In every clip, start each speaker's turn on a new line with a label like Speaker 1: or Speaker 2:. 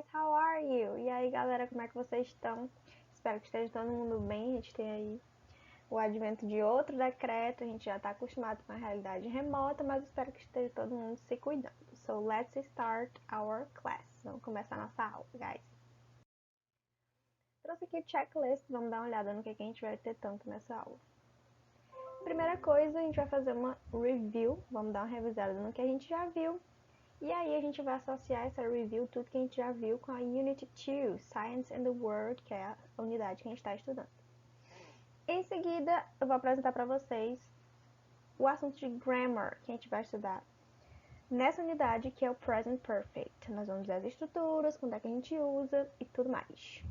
Speaker 1: guys, how are you? E aí, galera, como é que vocês estão? Espero que esteja todo mundo bem. A gente tem aí o advento de outro decreto. A gente já está acostumado com a realidade remota, mas espero que esteja todo mundo se cuidando. So, let's start our class. Vamos começar a nossa aula, guys. Trouxe aqui o checklist. Vamos dar uma olhada no que a gente vai ter tanto nessa aula. Primeira coisa, a gente vai fazer uma review. Vamos dar uma revisada no que a gente já viu. E aí a gente vai associar essa review, tudo que a gente já viu, com a Unit 2, Science and the World, que é a unidade que a gente está estudando. Em seguida, eu vou apresentar para vocês o assunto de grammar que a gente vai estudar nessa unidade, que é o Present Perfect. Nós vamos ver as estruturas, quando é que a gente usa e tudo mais.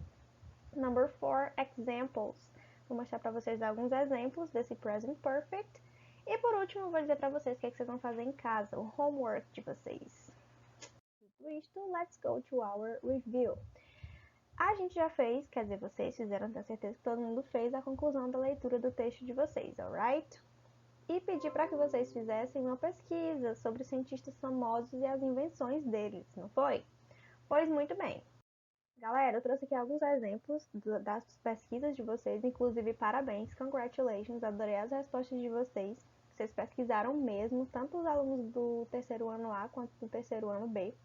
Speaker 1: Number 4, Examples. Vou mostrar para vocês alguns exemplos desse Present Perfect. E por último, eu vou dizer para vocês o que vocês vão fazer em casa, o homework de vocês. Dito isto, let's go to our review. A gente já fez, quer dizer, vocês fizeram, tenho certeza que todo mundo fez a conclusão da leitura do texto de vocês, alright? E pedi para que vocês fizessem uma pesquisa sobre os cientistas famosos e as invenções deles, não foi? Pois muito bem. Galera, eu trouxe aqui alguns exemplos das pesquisas de vocês, inclusive parabéns, congratulations, adorei as respostas de vocês. Vocês pesquisaram mesmo, tanto os alunos do terceiro ano A quanto do terceiro ano B.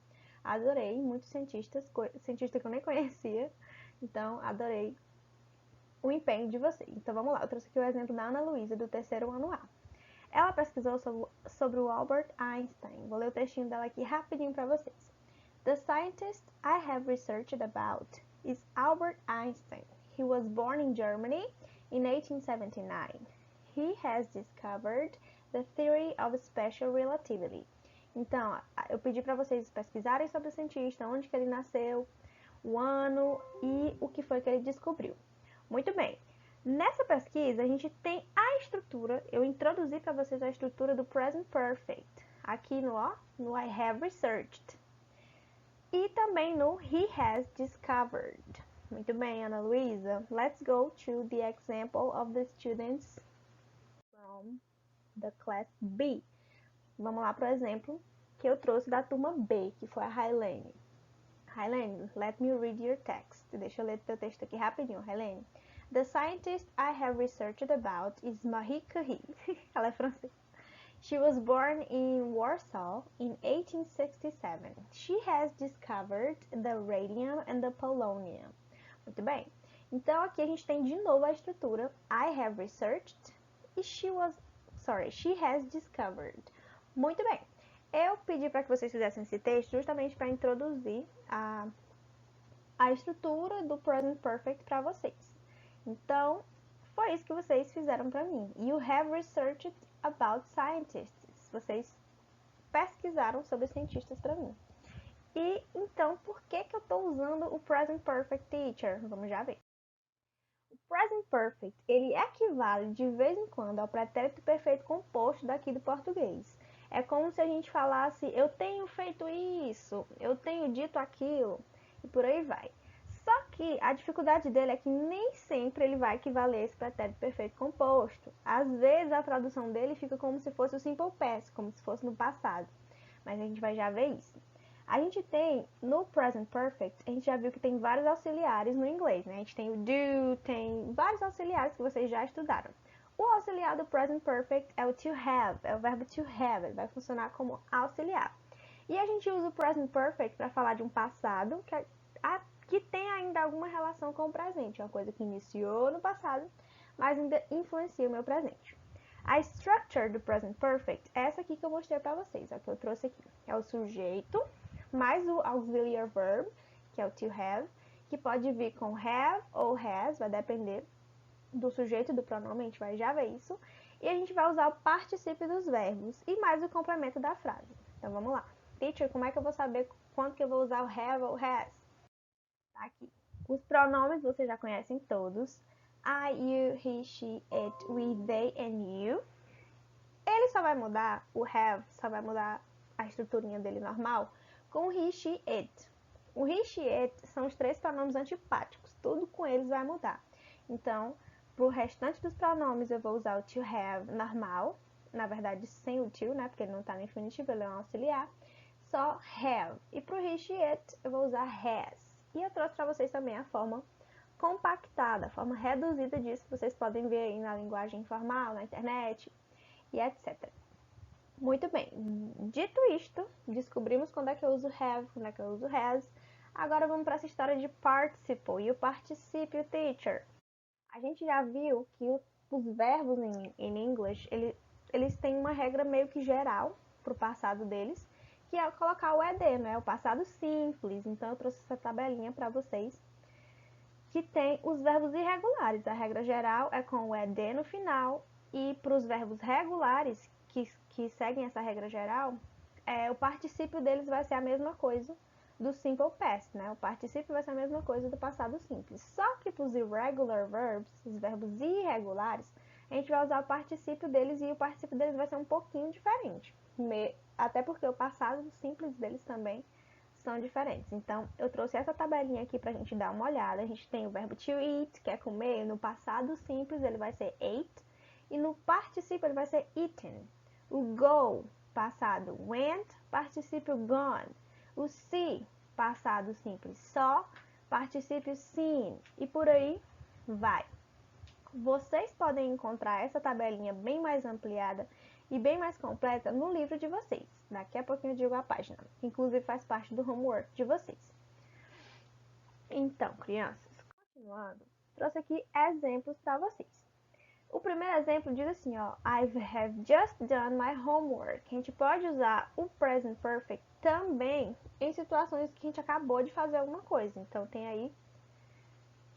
Speaker 1: Adorei, muitos cientistas que eu nem conhecia, então adorei o empenho de vocês. Então vamos lá, eu trouxe aqui o exemplo da Ana Luísa, do terceiro ano A. Ela pesquisou sobre o Albert Einstein. Vou ler o textinho dela aqui rapidinho para vocês. The scientist I have researched about is Albert Einstein. He was born in Germany in 1879. He has discovered the theory of special relativity. Então, eu pedi para vocês pesquisarem sobre o cientista, onde que ele nasceu, o ano e o que foi que ele descobriu. Muito bem. Nessa pesquisa, a gente tem a estrutura, eu introduzi para vocês a estrutura do Present Perfect, aqui no I have researched. E também no he has discovered. Muito bem, Ana Luísa. Let's go to the example of the students from the class B. Vamos lá para o exemplo que eu trouxe da turma B, que foi a Hailene. Hailene, let me read your text. Deixa eu ler o teu texto aqui rapidinho, Hailene. The scientist I have researched about is Marie Curie. Ela é francesa. She was born in Warsaw in 1867. She has discovered the radium and the polonium. Muito bem. Então aqui a gente tem de novo a estrutura I have researched e she has discovered. Muito bem. Eu pedi para que vocês fizessem esse texto justamente para introduzir a estrutura do Present Perfect para vocês. Então, foi isso que vocês fizeram para mim. You have researched about scientists. Vocês pesquisaram sobre cientistas para mim. E então, por que eu estou usando o Present Perfect, teacher? Vamos já ver. O Present Perfect, ele equivale de vez em quando ao pretérito perfeito composto daqui do português. É como se a gente falasse, eu tenho feito isso, eu tenho dito aquilo, e por aí vai. Só que a dificuldade dele é que nem sempre ele vai equivaler a esse pretérito perfeito composto. Às vezes a tradução dele fica como se fosse o simple past, como se fosse no passado. Mas a gente vai já ver isso. A gente tem, no present perfect, a gente já viu que tem vários auxiliares no inglês, né? A gente tem o do, tem vários auxiliares que vocês já estudaram. O auxiliar do present perfect é o to have, é o verbo to have, ele vai funcionar como auxiliar. E a gente usa o present perfect para falar de um passado que tem ainda alguma relação com o presente, uma coisa que iniciou no passado, mas ainda influencia o meu presente. A structure do present perfect é essa aqui que eu mostrei para vocês, é o que eu trouxe aqui. É o sujeito, mais o auxiliary verb, que é o to have, que pode vir com have ou has, vai depender do sujeito e do pronome, a gente vai já ver isso. E a gente vai usar o particípio dos verbos e mais o complemento da frase. Então vamos lá. Teacher, como é que eu vou saber quando que eu vou usar o have ou has? Tá aqui. Os pronomes vocês já conhecem todos. I, you, he, she, it, we, they and you. Ele só vai mudar, o have só vai mudar a estruturinha dele normal com o he, she, it. O he, she, it são os três pronomes antipáticos. Tudo com eles vai mudar. Então, pro restante dos pronomes eu vou usar o to have normal. Na verdade, sem o to, né? Porque ele não tá no infinitivo, ele é um auxiliar. só have. E para o he, she, it, eu vou usar has. E eu trouxe para vocês também a forma compactada, a forma reduzida disso, que vocês podem ver aí na linguagem informal, na internet e etc. Muito bem, dito isto, descobrimos quando é que eu uso have, quando é que eu uso has. Agora vamos para essa história de participle e o particípio teacher. A gente já viu que os verbos em English, eles têm uma regra meio que geral para o passado deles, que é colocar o ed, né? O passado simples. Então eu trouxe essa tabelinha para vocês, que tem os verbos irregulares. A regra geral é com o ed no final, e para os verbos regulares, que seguem essa regra geral, o particípio deles vai ser a mesma coisa do simple past, né? O particípio vai ser a mesma coisa do passado simples. Só que para os irregular verbs, os verbos irregulares, a gente vai usar o particípio deles e o particípio deles vai ser um pouquinho diferente. Até porque o passado simples deles também são diferentes. Então, eu trouxe essa tabelinha aqui pra gente dar uma olhada. A gente tem o verbo to eat, que é comer. No passado simples, ele vai ser ate. E no particípio, ele vai ser eaten. O go, passado went, particípio gone. O see, passado simples só, particípio seen. E por aí vai. Vocês podem encontrar essa tabelinha bem mais ampliada e bem mais completa no livro de vocês. Daqui a pouquinho eu digo a página, que inclusive faz parte do homework de vocês. Então, crianças, continuando, trouxe aqui exemplos para vocês. O primeiro exemplo diz assim, ó, I have just done my homework. A gente pode usar o present perfect também em situações que a gente acabou de fazer alguma coisa. Então, tem aí,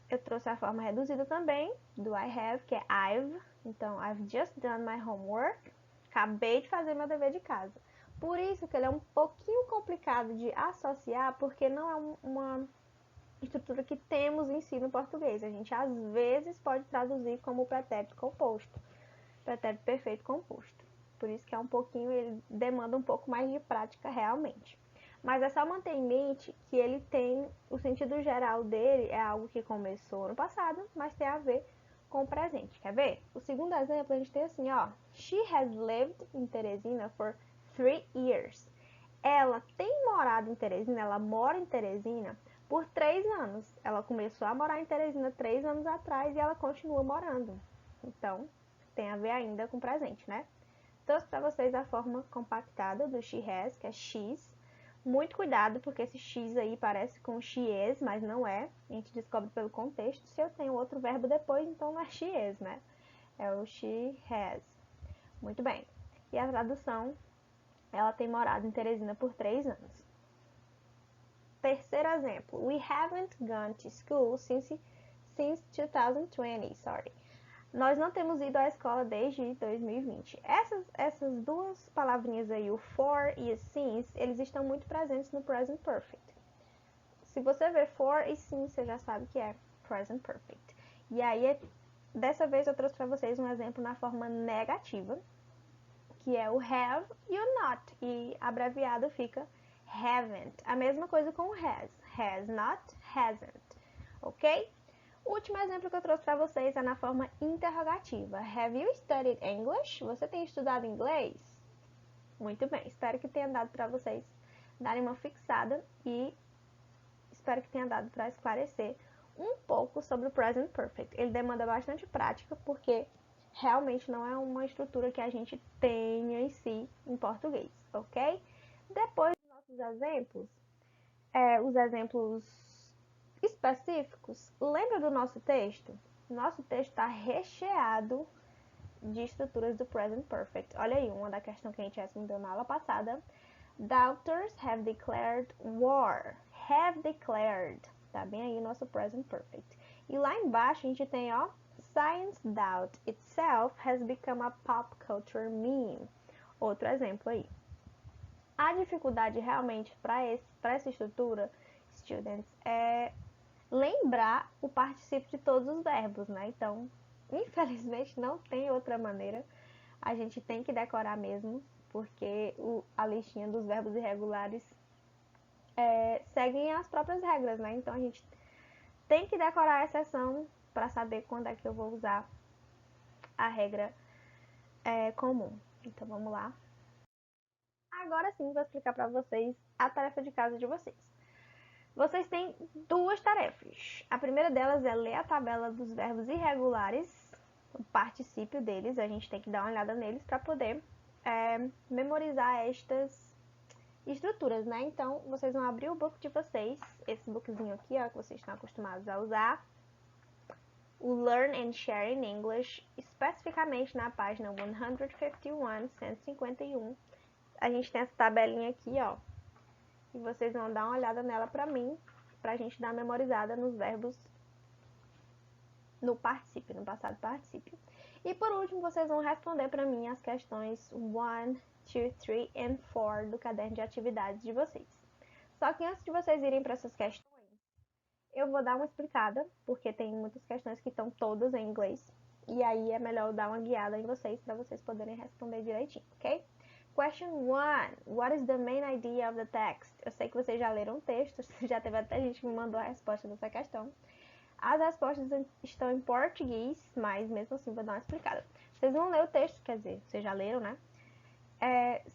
Speaker 1: eu trouxe a forma reduzida também do I have, que é I've. Então, I've just done my homework. Acabei de fazer meu dever de casa. Por isso que ele é um pouquinho complicado de associar, porque não é uma estrutura que temos em si no português. A gente às vezes pode traduzir como pretérito composto, pretérito perfeito composto. Por isso que é um pouquinho, ele demanda um pouco mais de prática realmente. Mas é só manter em mente que ele tem, o sentido geral dele é algo que começou no passado, mas tem a ver com o presente. Quer ver? O segundo exemplo a gente tem assim, ó. She has lived in Teresina for 3 years. Ela tem morado em Teresina, ela mora em Teresina por 3 anos. Ela começou a morar em Teresina 3 anos atrás e ela continua morando. Então, tem a ver ainda com o presente, né? Trouxe para vocês a forma compactada do she has, que é she's. Muito cuidado, porque esse x aí parece com she is, mas não é. A gente descobre pelo contexto. Se eu tenho outro verbo depois, então não é she is, né? É o she has. Muito bem. E a tradução, ela tem morado em Teresina por 3 anos. Terceiro exemplo. We haven't gone to school since 2020, sorry. Nós não temos ido à escola desde 2020. Essas duas palavrinhas aí, o for e o since, eles estão muito presentes no present perfect. Se você ver for e since, você já sabe que é present perfect. E aí, dessa vez eu trouxe para vocês um exemplo na forma negativa, que é o have e o not. E abreviado fica haven't. A mesma coisa com o has. Has not, hasn't. Ok? O último exemplo que eu trouxe para vocês é na forma interrogativa. Have you studied English? Você tem estudado inglês? Muito bem, espero que tenha dado para vocês darem uma fixada e espero que tenha dado para esclarecer um pouco sobre o Present Perfect. Ele demanda bastante prática porque realmente não é uma estrutura que a gente tenha em si em português, ok? Depois dos nossos exemplos, os exemplos específicos, lembra do nosso texto? Nosso texto está recheado de estruturas do Present Perfect. Olha aí, uma da questão que a gente respondeu na aula passada. Doubters have declared war. Have declared. Tá bem aí o nosso Present Perfect. E lá embaixo a gente tem, ó, Science doubt itself has become a pop culture meme. Outro exemplo aí. A dificuldade realmente para essa estrutura, students, é lembrar o particípio de todos os verbos, né? Então, infelizmente não tem outra maneira. A gente tem que decorar mesmo, porque a listinha dos verbos irregulares seguem as próprias regras, né? Então a gente tem que decorar a exceção para saber quando é que eu vou usar a regra comum. Então vamos lá. Agora sim, vou explicar para vocês a tarefa de casa de vocês. Vocês têm duas tarefas. A primeira delas é ler a tabela dos verbos irregulares, o particípio deles. A gente tem que dar uma olhada neles para poder memorizar estas estruturas, né? Então, vocês vão abrir o book de vocês, esse bookzinho aqui, ó, que vocês estão acostumados a usar, o Learn and Share in English, especificamente na página 151, 151. A gente tem essa tabelinha aqui, ó, e vocês vão dar uma olhada nela pra mim, pra gente dar uma memorizada nos verbos no particípio, no passado particípio. E por último, vocês vão responder pra mim as questões 1, 2, 3 and 4 do caderno de atividades de vocês. Só que antes de vocês irem para essas questões, eu vou dar uma explicada, porque tem muitas questões que estão todas em inglês, e aí é melhor eu dar uma guiada em vocês para vocês poderem responder direitinho, ok? Question 1. What is the main idea of the text? Eu sei que vocês já leram o texto, já teve até gente que me mandou a resposta dessa questão. As respostas estão em português, mas mesmo assim vou dar uma explicada. Vocês vão ler o texto, quer dizer, vocês já leram, né?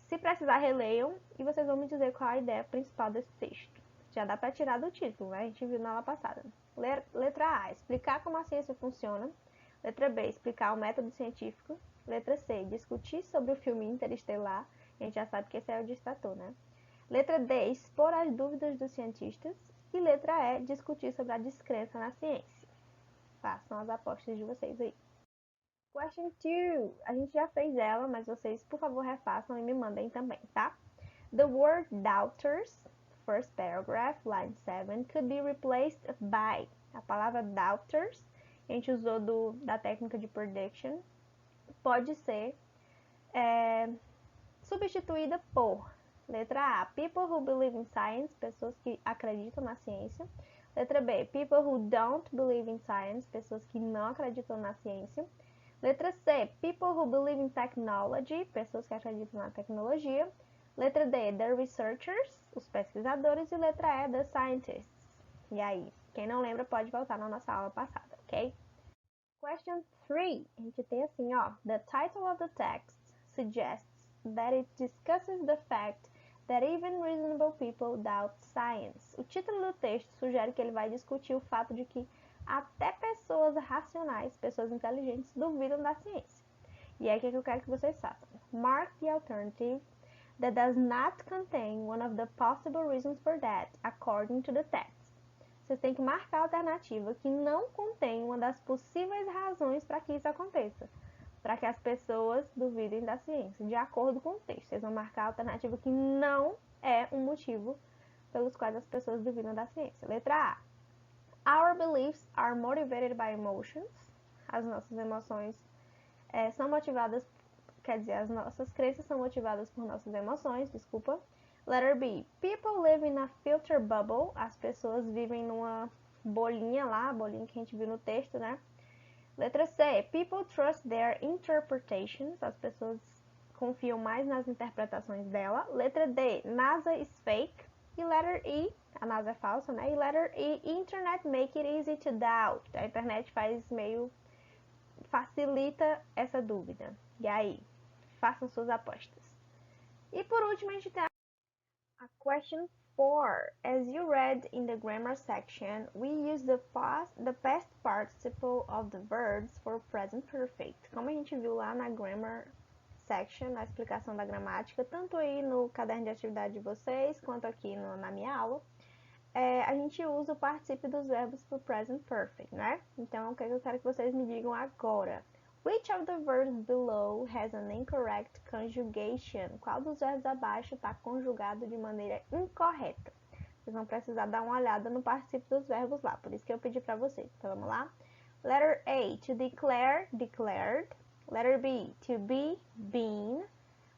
Speaker 1: Se precisar, releiam e vocês vão me dizer qual a ideia principal desse texto. Já dá para tirar do título, né? A gente viu na aula passada. Letra A, explicar como a ciência funciona. Letra B, explicar o método científico. Letra C, discutir sobre o filme Interestelar. A gente já sabe que esse é o distrator, né? Letra D, expor as dúvidas dos cientistas. E letra E, discutir sobre a descrença na ciência. Façam as apostas de vocês aí. Question 2. A gente já fez ela, mas vocês, por favor, refaçam e me mandem também, tá? The word doubters, first paragraph, line 7, could be replaced by. A palavra doubters, a gente usou da técnica de prediction, pode ser substituída por. Letra A, people who believe in science, pessoas que acreditam na ciência. Letra B, people who don't believe in science, pessoas que não acreditam na ciência. Letra C, people who believe in technology, pessoas que acreditam na tecnologia. Letra D, the researchers, os pesquisadores. E letra E, the scientists. E aí, quem não lembra pode voltar na nossa aula passada, ok? Question 3, a gente tem assim, ó, the title of the text suggests that it discusses the fact that even reasonable people doubt science. O título do texto sugere que ele vai discutir o fato de que até pessoas racionais, pessoas inteligentes, duvidam da ciência. E é aqui que eu quero que vocês façam. Mark the alternative that does not contain one of the possible reasons for that, according to the text. Vocês têm que marcar a alternativa que não contém uma das possíveis razões para que isso aconteça, para que as pessoas duvidem da ciência, de acordo com o texto. Vocês vão marcar a alternativa que não é um motivo pelos quais as pessoas duvidam da ciência. Letra A. Our beliefs are motivated by emotions. As nossas emoções são motivadas, quer dizer, as nossas crenças são motivadas por nossas emoções, desculpa. Letter B. People live in a filter bubble. As pessoas vivem numa bolinha lá, a bolinha que a gente viu no texto, né? Letra C. People trust their interpretations. As pessoas confiam mais nas interpretações dela. Letra D. NASA is fake. E letter E. A NASA é falsa, né? E letter E. Internet make it easy to doubt. A internet facilita essa dúvida. E aí? Façam suas apostas. E por último, a gente tem a question 4. As you read in the grammar section, we use the past participle of the verbs for present perfect. Como a gente viu lá na grammar section, na explicação da gramática, tanto aí no caderno de atividade de vocês, quanto aqui na minha aula, a gente usa o particípio dos verbos for present perfect, né? Então, o que eu quero que vocês me digam agora? Which of the verbs below has an incorrect conjugation? Qual dos verbos abaixo está conjugado de maneira incorreta? Vocês vão precisar dar uma olhada no particípio dos verbos lá, por isso que eu pedi para vocês. Então, vamos lá? Letter A, to declare, declared. Letter B, to be, been.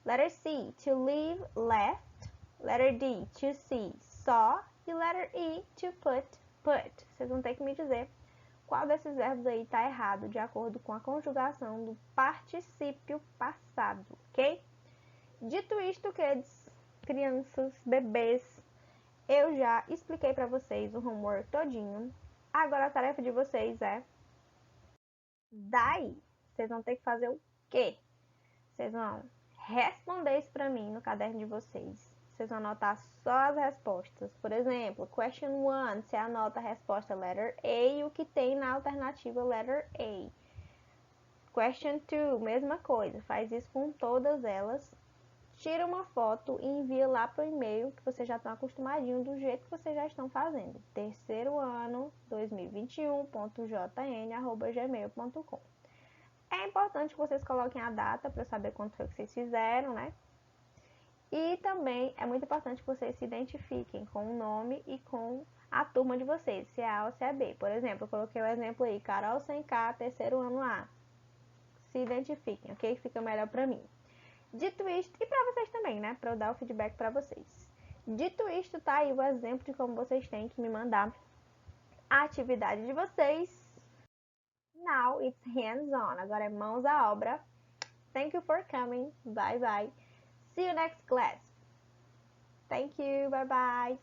Speaker 1: Letter C, to leave, left. Letter D, to see, saw. E letter E, to put, put. Vocês vão ter que me dizer qual desses verbos aí está errado, de acordo com a conjugação do particípio passado, ok? Dito isto, kids, crianças, bebês, eu já expliquei para vocês o homework todinho. Agora a tarefa de vocês é daí. Vocês vão ter que fazer o quê? Vocês vão responder isso para mim no caderno de vocês. Vocês vão anotar só as respostas. Por exemplo, question 1, você anota a resposta letter A e o que tem na alternativa letter A. Question 2, mesma coisa, faz isso com todas elas. Tira uma foto e envia lá para o e-mail que vocês já estão acostumadinhos do jeito que vocês já estão fazendo. Terceiro ano 2021.jn@gmail.com. É importante que vocês coloquem a data para eu saber quanto foi que vocês fizeram, né? E também é muito importante que vocês se identifiquem com o nome e com a turma de vocês, se é A ou se é B. Por exemplo, eu coloquei o exemplo aí, Carol sem K, terceiro ano A. Se identifiquem, ok? Fica melhor pra mim. Dito isto, e pra vocês também, né? Pra eu dar o feedback pra vocês. Dito isto, tá aí o exemplo de como vocês têm que me mandar a atividade de vocês. Now it's hands-on. Agora é mãos à obra. Thank you for coming. Bye bye. See you next class. Thank you. Bye bye.